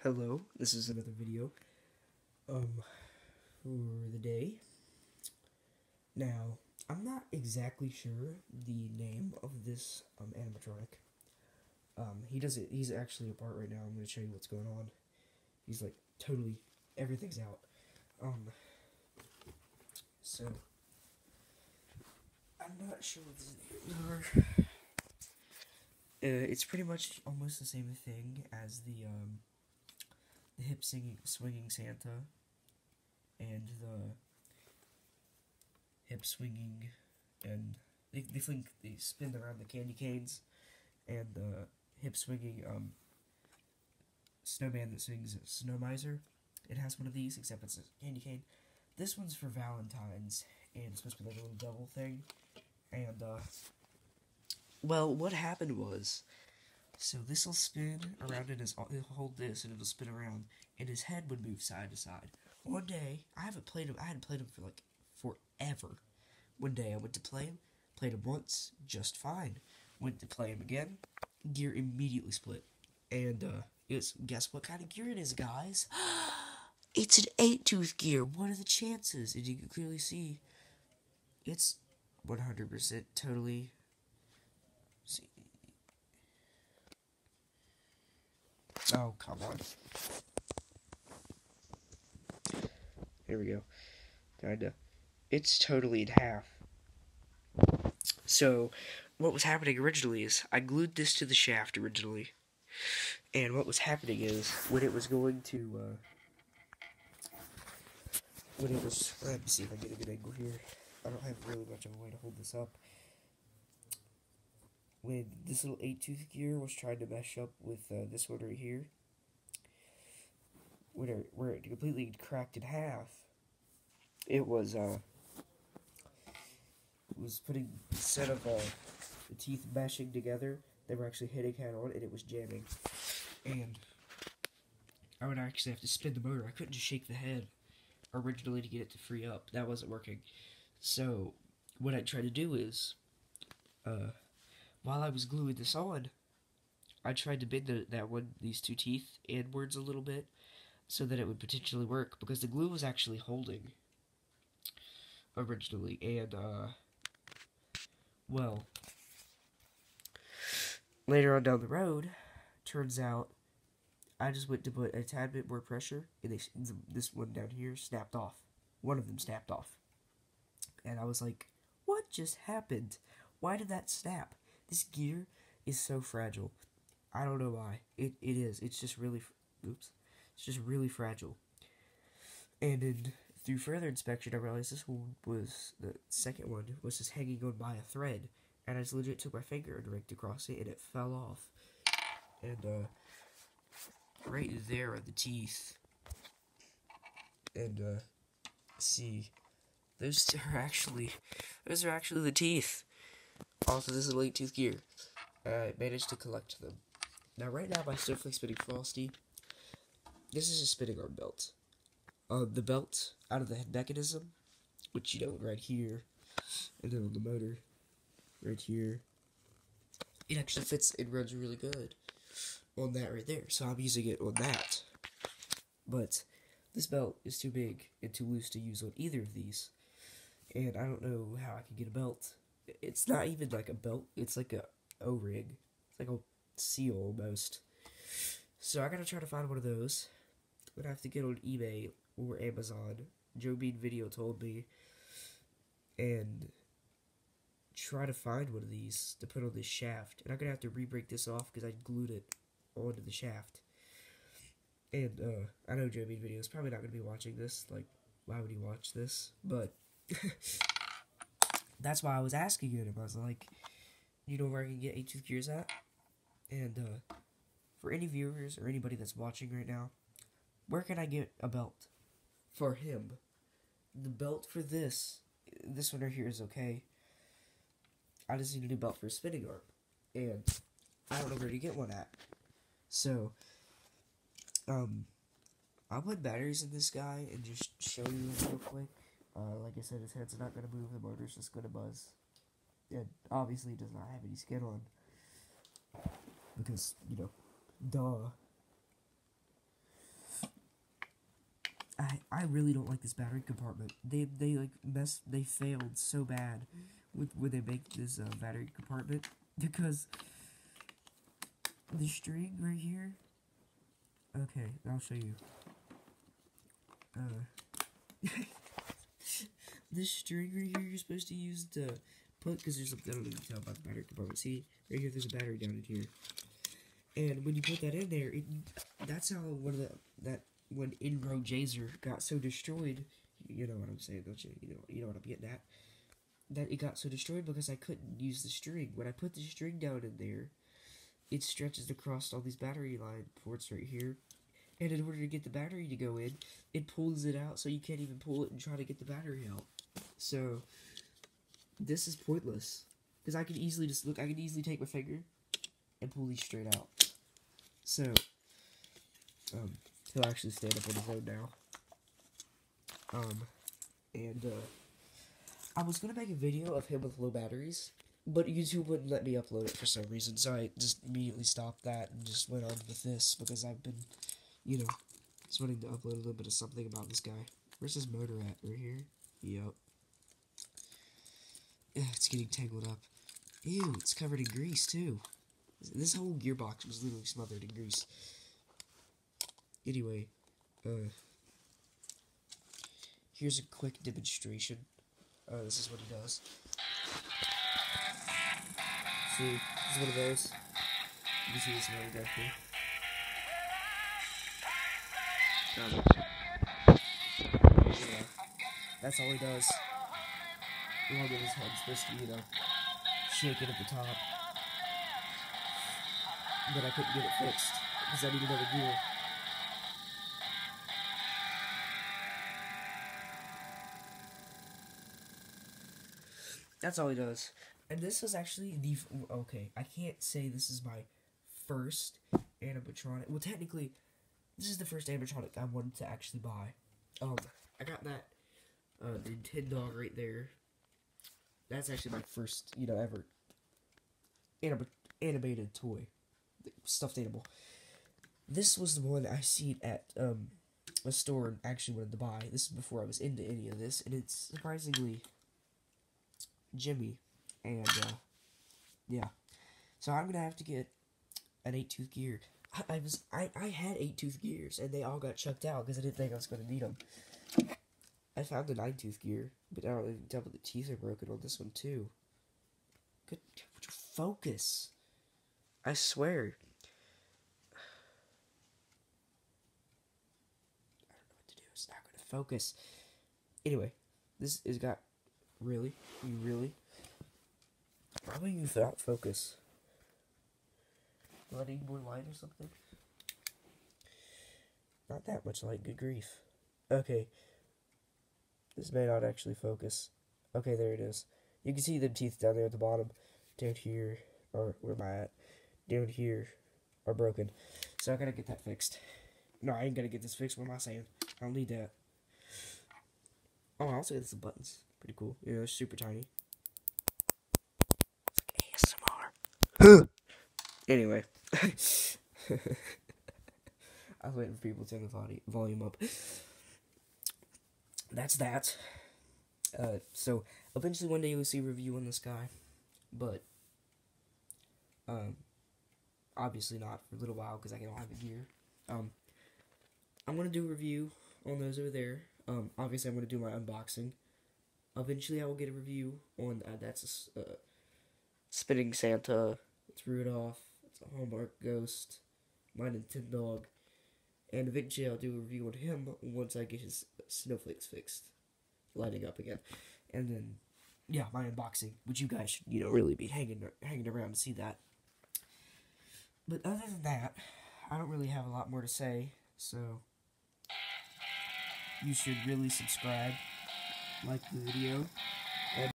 Hello, this is another video for the day. Now, I'm not exactly sure the name of this animatronic. He's actually apart right now. I'm going to show you what's going on. He's like totally, everything's out. So, I'm not sure what his names are. It's pretty much almost the same thing as the hip swinging Santa and the hip swinging, and they spin around the candy canes, and the hip swinging snowman that sings Snow Miser. It has one of these, except it's a candy cane. This one's for Valentine's, and it's supposed to be like a little devil thing. And well, what happened was, so this will spin around, and he'll hold this, and it'll spin around, and his head would move side to side. One day, I hadn't played him for like forever. One day, I went to play him, played him once, just fine. Went to play him again, gear immediately split. And guess what kind of gear it is, guys? It's an 8-tooth gear. What are the chances? And you can clearly see, it's 100% totally. See. Oh, come on. Here we go. Kinda. It's totally in half. So, what was happening originally is, I glued this to the shaft originally. And what was happening is, when it was going to, let me see if I get a good angle here. I don't have really much of a way to hold this up. When this little 8-tooth gear was trying to mesh up with this one right here, where it completely cracked in half, it was putting, instead of the teeth meshing together, they were actually hitting head on, and it was jamming. And I would actually have to spin the motor. I couldn't just shake the head originally to get it to free up. That wasn't working. So what I tried to do is, while I was gluing this on, I tried to bend these two teeth inwards a little bit, so that it would potentially work, because the glue was actually holding originally. And well, later on down the road, turns out I just went to put a tad bit more pressure, and this one down here snapped off. One of them snapped off. And I was like, what just happened? Why did that snap? This gear is so fragile. I don't know why. It is. It's just really, oops. It's just really fragile. And through further inspection, I realized this one was, the second one, was just hanging on by a thread. And I just legit took my finger and raked across it, and it fell off. And, right there are the teeth. And, see, those are actually the teeth off of this little 8-tooth gear. I managed to collect them. Now, right now, my Snowflake Spinning Frosty, this is a spinning arm belt. The belt out of the head mechanism, which, you know, right here, and then on the motor, right here, it actually fits and runs really good on that right there, so I'm using it on that. But this belt is too big and too loose to use on either of these, and I don't know how I can get a belt. It's not even like a belt, it's like a O-ring. It's like a seal almost. So I gotta try to find one of those. I'm gonna have to get on eBay or Amazon. Joe Bean Video told me, and try to find one of these to put on this shaft. And I'm gonna have to re-break this off because I glued it onto the shaft. And I know Joe Bean Video is probably not gonna be watching this. Like, why would he watch this? But that's why I was asking him. I was like, you know where I can get 8-tooth gears at? And for any viewers or anybody that's watching right now, where can I get a belt for him? The belt for this one right here is okay. I just need a new belt for a spinning arm, and I don't know where to get one at. So, I'll put batteries in this guy and just show you real quick. Like I said, his head's not gonna move, the motor's just gonna buzz. And obviously he does not have any skin on, because, you know, duh. I really don't like this battery compartment. They failed so bad when they make this battery compartment, because the string right here. Okay, I'll show you. This string right here you're supposed to use to put, because there's something I don't even tell about the battery compartment. See, right here there's a battery down in here. And when you put that in there, that's how when Ingrown Jazer got so destroyed, you know what I'm saying, don't you? You know what I'm getting at. That it got so destroyed because I couldn't use the string. When I put the string down in there, it stretches across all these battery line ports right here. And in order to get the battery to go in, it pulls it out, so you can't even pull it and try to get the battery out. So this is pointless, because I could easily I could easily take my finger and pull these straight out. So he'll actually stand up on his own now. I was gonna make a video of him with low batteries, but YouTube wouldn't let me upload it for some reason, so I just immediately stopped that and just went on with this, because I've been, you know, just wanting to upload a little bit of something about this guy. Where's his motor at? Right here? Yup. Yeah, it's getting tangled up. Ew, it's covered in grease, too. This whole gearbox was literally smothered in grease. Anyway, here's a quick demonstration. This is what he does. See, this is one of those. You can see this one right here. Yeah, that's all he does. Along with his head supposed to, you know, shake it at the top. But I couldn't get it fixed, because I need another gear. That's all he does. And this is actually the... Okay, I can't say this is my first animatronic. Well, technically, this is the first animatronic I wanted to actually buy. I got that Nintendo right there. That's actually my first, you know, ever animated toy. Stuffed animal. This was the one I seen at a store and actually wanted to buy. This is before I was into any of this, and it's surprisingly gemmy. And yeah, so I'm gonna have to get an 8-tooth gear. I had 8-tooth gears, and they all got chucked out because I didn't think I was gonna need them. I found a 9-tooth gear, but I don't even tell me the teeth are broken on this one too. Good, would you focus? I swear. I don't know what to do. It's not gonna focus. Anyway, this has got really. Probably you without focus. Do I need more light or something? Not that much light, good grief. Okay. This may not actually focus. Okay, there it is. You can see the teeth down there at the bottom. Down here, or where am I at? Down here are broken. So I gotta get that fixed. No, I ain't gonna get this fixed. What am I saying? I don't need that. Oh, I also got some buttons. Pretty cool. You know, they're super tiny. It's like ASMR. Anyway. I was waiting for people to turn the volume up. That's that. So, eventually one day you'll see a review on this guy. But, obviously not for a little while, because I don't have a gear. I'm going to do a review on those over there. Obviously I'm going to do my unboxing. Eventually I will get a review on, that's a Spinning Santa, it's Rudolph, it's a Hallmark Ghost, my Nintendo, and eventually I'll do a review on him once I get his snowflakes fixed, lighting up again. And then, yeah, my unboxing, which you guys should, you know, really be hanging around to see that. But other than that, I don't really have a lot more to say, so you should really subscribe, like the video,